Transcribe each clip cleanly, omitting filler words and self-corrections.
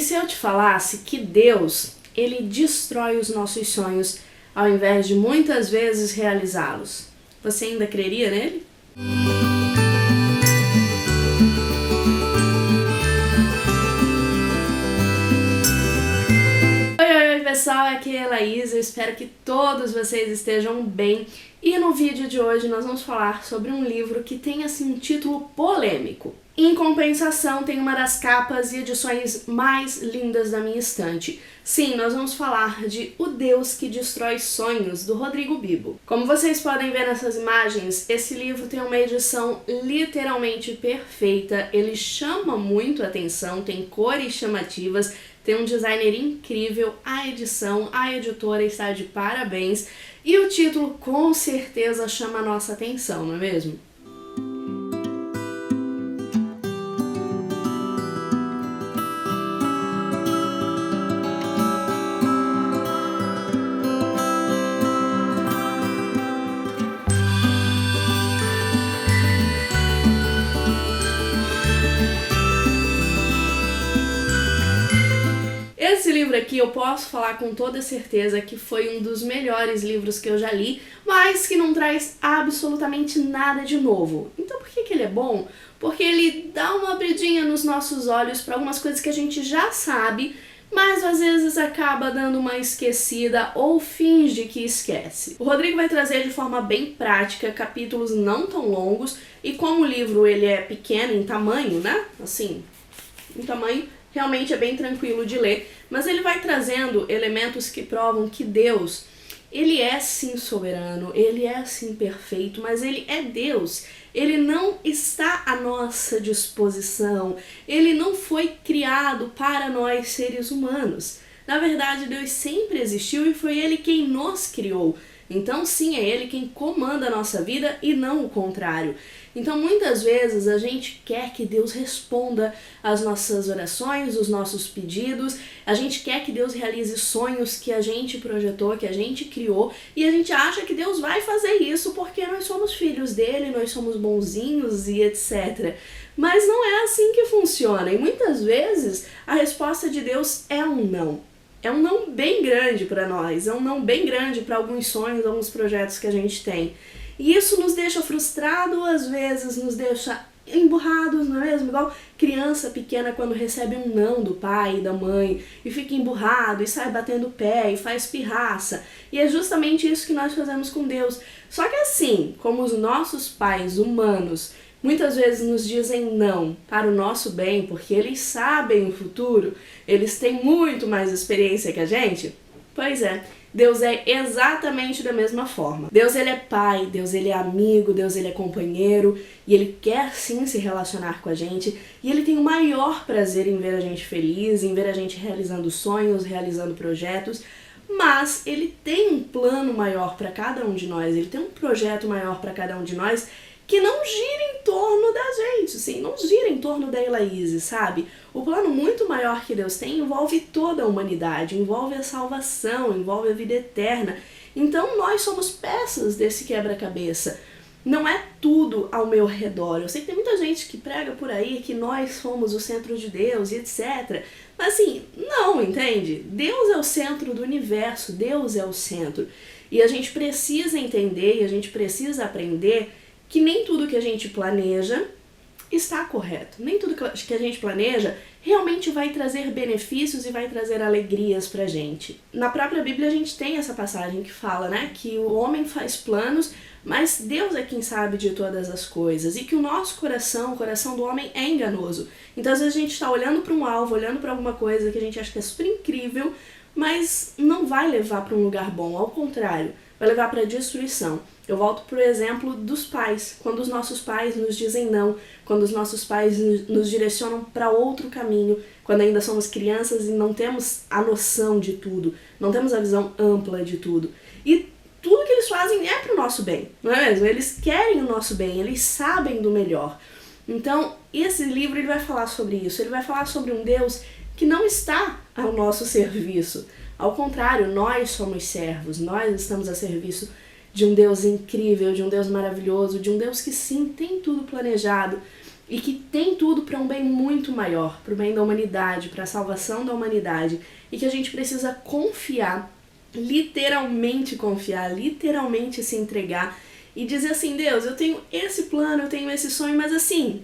se eu te falasse que Deus, ele destrói os nossos sonhos ao invés de muitas vezes realizá-los, você ainda creria nele? Oi pessoal, aqui é a Laís, eu espero que todos vocês estejam bem. E no vídeo de hoje nós vamos falar sobre um livro que tem assim um título polêmico. Em compensação, tem uma das capas e edições mais lindas da minha estante. Sim, nós vamos falar de O Deus que Destrói Sonhos, do Rodrigo Bibo. Como vocês podem ver nessas imagens, esse livro tem uma edição literalmente perfeita, ele chama muito a atenção, tem cores chamativas, tem um designer incrível, a edição, a editora está de parabéns e o título com certeza chama a nossa atenção, não é mesmo? Esse livro aqui eu posso falar com toda certeza que foi um dos melhores livros que eu já li, mas que não traz absolutamente nada de novo. Então por que ele é bom? Porque ele dá uma abridinha nos nossos olhos para algumas coisas que a gente já sabe, mas às vezes acaba dando uma esquecida ou finge que esquece. O Rodrigo vai trazer de forma bem prática capítulos não tão longos, e como o livro ele é pequeno em tamanho, né? Assim, em tamanho, realmente é bem tranquilo de ler, mas ele vai trazendo elementos que provam que Deus, ele é sim soberano, ele é sim perfeito, mas ele é Deus. Ele não está à nossa disposição, ele não foi criado para nós seres humanos. Na verdade, Deus sempre existiu e foi ele quem nos criou. Então sim, é ele quem comanda a nossa vida e não o contrário. Então muitas vezes a gente quer que Deus responda às nossas orações, os nossos pedidos, a gente quer que Deus realize sonhos que a gente projetou, que a gente criou, e a gente acha que Deus vai fazer isso porque nós somos filhos dele, nós somos bonzinhos e etc. Mas não é assim que funciona, e muitas vezes a resposta de Deus é um não. É um não bem grande para nós, é um não bem grande para alguns sonhos, alguns projetos que a gente tem. E isso nos deixa frustrado, às vezes nos deixa emburrados, não é mesmo? Igual criança pequena quando recebe um não do pai e da mãe e fica emburrado e sai batendo o pé e faz pirraça. E é justamente isso que nós fazemos com Deus. Só que assim, como os nossos pais humanos muitas vezes nos dizem não para o nosso bem, porque eles sabem o futuro, eles têm muito mais experiência que a gente. Pois é, Deus é exatamente da mesma forma. Deus ele é pai, Deus ele é amigo, Deus ele é companheiro, e ele quer sim se relacionar com a gente, e ele tem o maior prazer em ver a gente feliz, em ver a gente realizando sonhos, realizando projetos, mas ele tem um plano maior para cada um de nós, ele tem um projeto maior para cada um de nós, que não gira em torno da gente, sim, não gira em torno da Elaíse, sabe? O plano muito maior que Deus tem envolve toda a humanidade, envolve a salvação, envolve a vida eterna. Então nós somos peças desse quebra-cabeça. Não é tudo ao meu redor. Eu sei que tem muita gente que prega por aí que nós somos o centro de Deus e etc. Mas assim, não, entende? Deus é o centro do universo, Deus é o centro. E a gente precisa entender e a gente precisa aprender que nem tudo que a gente planeja está correto. Nem tudo que a gente planeja realmente vai trazer benefícios e vai trazer alegrias pra gente. Na própria Bíblia a gente tem essa passagem que fala, né, que o homem faz planos, mas Deus é quem sabe de todas as coisas, e que o nosso coração, o coração do homem é enganoso. Então às vezes a gente está olhando para um alvo, olhando para alguma coisa que a gente acha que é super incrível, mas não vai levar para um lugar bom, ao contrário, vai levar para destruição. Eu volto pro exemplo dos pais, quando os nossos pais nos dizem não, quando os nossos pais nos direcionam para outro caminho, quando ainda somos crianças e não temos a noção de tudo, não temos a visão ampla de tudo. E tudo que eles fazem é pro nosso bem, não é mesmo? Eles querem o nosso bem, eles sabem do melhor. Então, esse livro ele vai falar sobre isso, ele vai falar sobre um Deus que não está ao nosso serviço. Ao contrário, nós somos servos, nós estamos a serviço de um Deus incrível, de um Deus maravilhoso, de um Deus que sim, tem tudo planejado. e que tem tudo para um bem muito maior, para o bem da humanidade, para a salvação da humanidade, e que a gente precisa confiar, literalmente confiar, literalmente se entregar e dizer assim: Deus, eu tenho esse plano, eu tenho esse sonho, mas assim,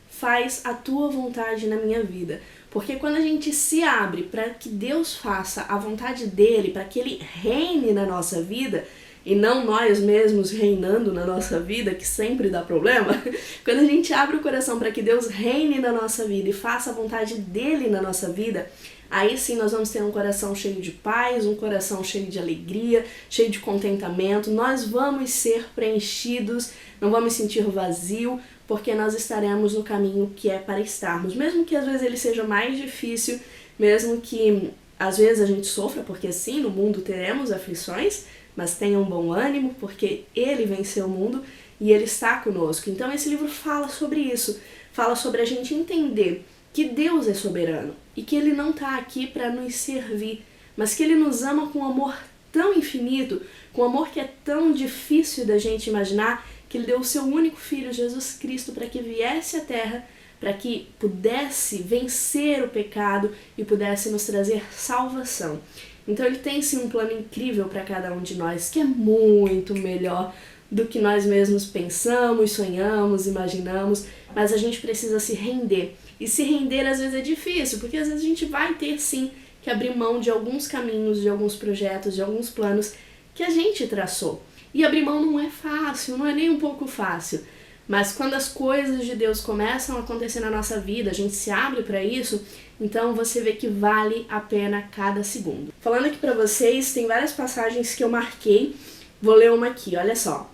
faz a tua vontade na minha vida. Porque quando a gente se abre para que Deus faça a vontade dele, para que ele reine na nossa vida, e não nós mesmos reinando na nossa vida, que sempre dá problema, quando a gente abre o coração para que Deus reine na nossa vida e faça a vontade dele na nossa vida, aí sim nós vamos ter um coração cheio de paz, um coração cheio de alegria, cheio de contentamento, nós vamos ser preenchidos, não vamos sentir vazio, porque nós estaremos no caminho que é para estarmos, mesmo que às vezes ele seja mais difícil, mesmo que às vezes a gente sofra, porque sim, no mundo teremos aflições, mas tenha um bom ânimo, porque ele venceu o mundo e ele está conosco. Então esse livro fala sobre isso, fala sobre a gente entender que Deus é soberano e que ele não está aqui para nos servir, mas que ele nos ama com um amor tão infinito, com um amor que é tão difícil da gente imaginar, que ele deu o seu único filho, Jesus Cristo, para que viesse à Terra, para que pudesse vencer o pecado e pudesse nos trazer salvação. Então ele tem sim um plano incrível para cada um de nós, que é muito melhor do que nós mesmos pensamos, sonhamos, imaginamos, mas a gente precisa se render. E se render às vezes é difícil, porque às vezes a gente vai ter sim que abrir mão de alguns caminhos, de alguns projetos, de alguns planos que a gente traçou. E abrir mão não é fácil, não é nem um pouco fácil. Mas quando as coisas de Deus começam a acontecer na nossa vida, a gente se abre para isso, então você vê que vale a pena cada segundo. Falando aqui para vocês, tem várias passagens que eu marquei, vou ler uma aqui, olha só.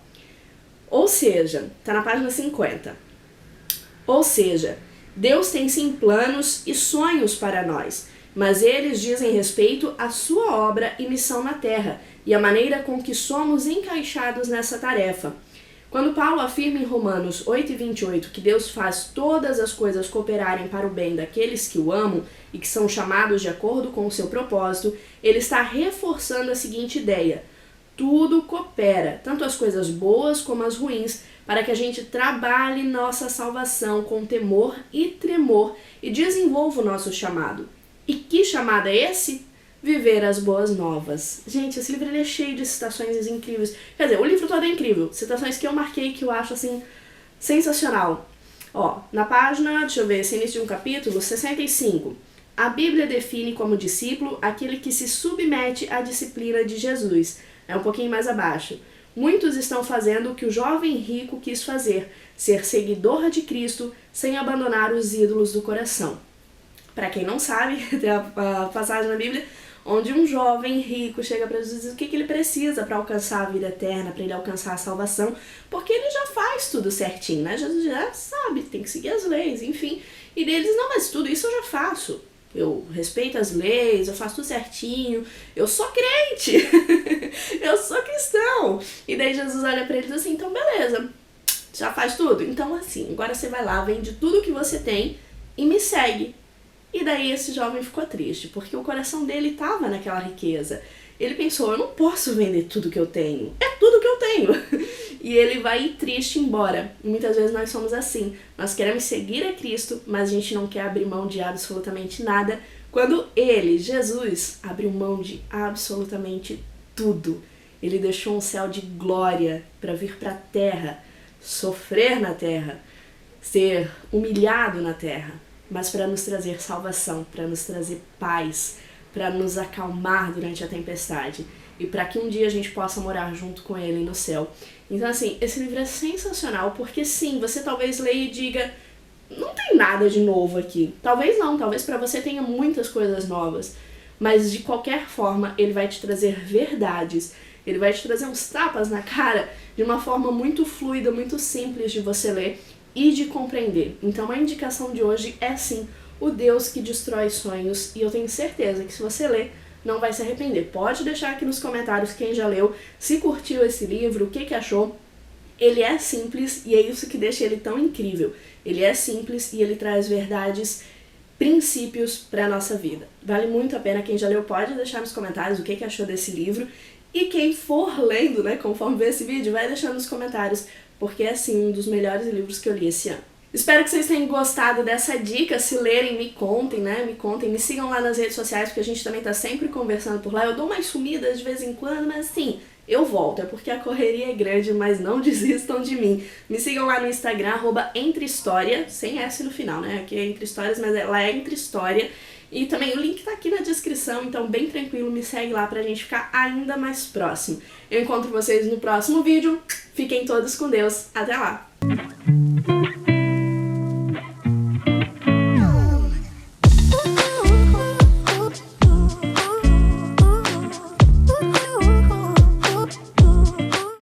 Ou seja, tá na página 50. Ou seja, Deus tem sim planos e sonhos para nós, mas eles dizem respeito à sua obra e missão na terra e a maneira com que somos encaixados nessa tarefa. Quando Paulo afirma em Romanos 8:28 que Deus faz todas as coisas cooperarem para o bem daqueles que o amam e que são chamados de acordo com o seu propósito, ele está reforçando a seguinte ideia: tudo coopera, tanto as coisas boas como as ruins, para que a gente trabalhe nossa salvação com temor e tremor e desenvolva o nosso chamado. E que chamado é esse? Viver as boas novas. Gente, esse livro ele é cheio de citações incríveis. Quer dizer, o livro todo é incrível. Citações que eu marquei que eu acho, assim, sensacional. Ó, na página, deixa eu ver, esse início de um capítulo, 65. A Bíblia define como discípulo aquele que se submete à disciplina de Jesus. É um pouquinho mais abaixo. Muitos estão fazendo o que o jovem rico quis fazer, ser seguidor de Cristo sem abandonar os ídolos do coração. Para quem não sabe, tem a passagem na Bíblia onde um jovem rico chega para Jesus e diz o que ele precisa para alcançar a vida eterna, para ele alcançar a salvação, porque ele já faz tudo certinho, né? Jesus já sabe, tem que seguir as leis, enfim. E daí ele diz, não, mas tudo isso eu já faço. Eu respeito as leis, eu faço tudo certinho, eu sou crente, eu sou cristão. E daí Jesus olha para ele e diz assim, então beleza, já faz tudo? Então assim, agora você vai lá, vende tudo que você tem e me segue. E daí esse jovem ficou triste, porque o coração dele estava naquela riqueza. Ele pensou, eu não posso vender tudo que eu tenho, é tudo que eu tenho. E ele vai ir triste embora. E muitas vezes nós somos assim, nós queremos seguir a Cristo, mas a gente não quer abrir mão de absolutamente nada, quando ele, Jesus, abriu mão de absolutamente tudo. Ele deixou um céu de glória para vir para a terra, sofrer na terra, ser humilhado na terra, mas para nos trazer salvação, para nos trazer paz, para nos acalmar durante a tempestade e para que um dia a gente possa morar junto com ele no céu. Então assim, esse livro é sensacional porque sim, você talvez leia e diga, não tem nada de novo aqui. Talvez não, talvez para você tenha muitas coisas novas, mas de qualquer forma ele vai te trazer verdades, ele vai te trazer uns tapas na cara de uma forma muito fluida, muito simples de você ler e de compreender. Então a indicação de hoje é sim o Deus que destrói sonhos, e eu tenho certeza que se você ler, não vai se arrepender. Pode deixar aqui nos comentários quem já leu, se curtiu esse livro, o que achou. Ele é simples e é isso que deixa ele tão incrível. Ele é simples e ele traz verdades, princípios para a nossa vida. Vale muito a pena, quem já leu pode deixar nos comentários o que achou desse livro. E quem for lendo, né, conforme ver esse vídeo, vai deixando nos comentários, porque é sim um dos melhores livros que eu li esse ano. Espero que vocês tenham gostado dessa dica. Se lerem, me contem, né? Me contem, me sigam lá nas redes sociais, porque a gente também tá sempre conversando por lá. Eu dou umas sumidas de vez em quando, mas assim, eu volto. É porque a correria é grande, mas não desistam de mim. Me sigam lá no Instagram, @entrehistoria, sem S no final, né? Aqui é Entre Histórias, mas lá é Entre História. E também o link tá aqui na descrição, então bem tranquilo, me segue lá pra gente ficar ainda mais próximo. Eu encontro vocês no próximo vídeo. Fiquem todos com Deus. Até lá!